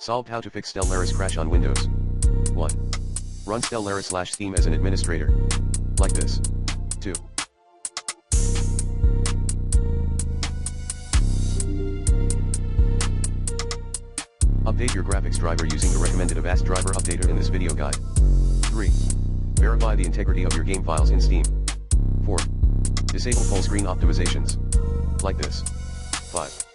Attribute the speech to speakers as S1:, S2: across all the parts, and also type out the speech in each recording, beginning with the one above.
S1: Solved how to fix Stellaris crash on Windows. 1. Run Stellaris/theme as an administrator. Like this. 2. Update your graphics driver using the recommended Avast driver updater in this video guide. 3. Verify the integrity of your game files in Steam. 4. Disable full screen optimizations. Like this. 5.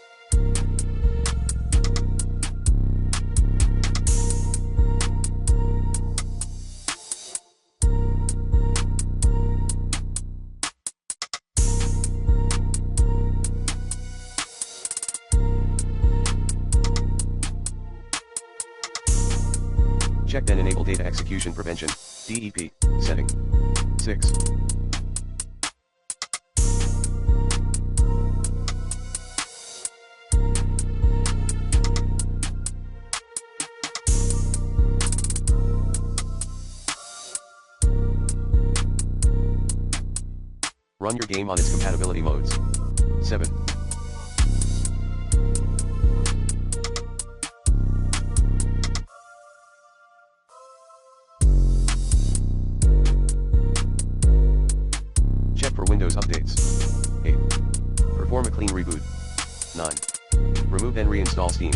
S1: Check and enable data execution prevention, DEP, setting. 6. Run your game on its compatibility modes. 7. Check for Windows updates. 8. Perform a clean reboot. 9. Remove and reinstall Steam.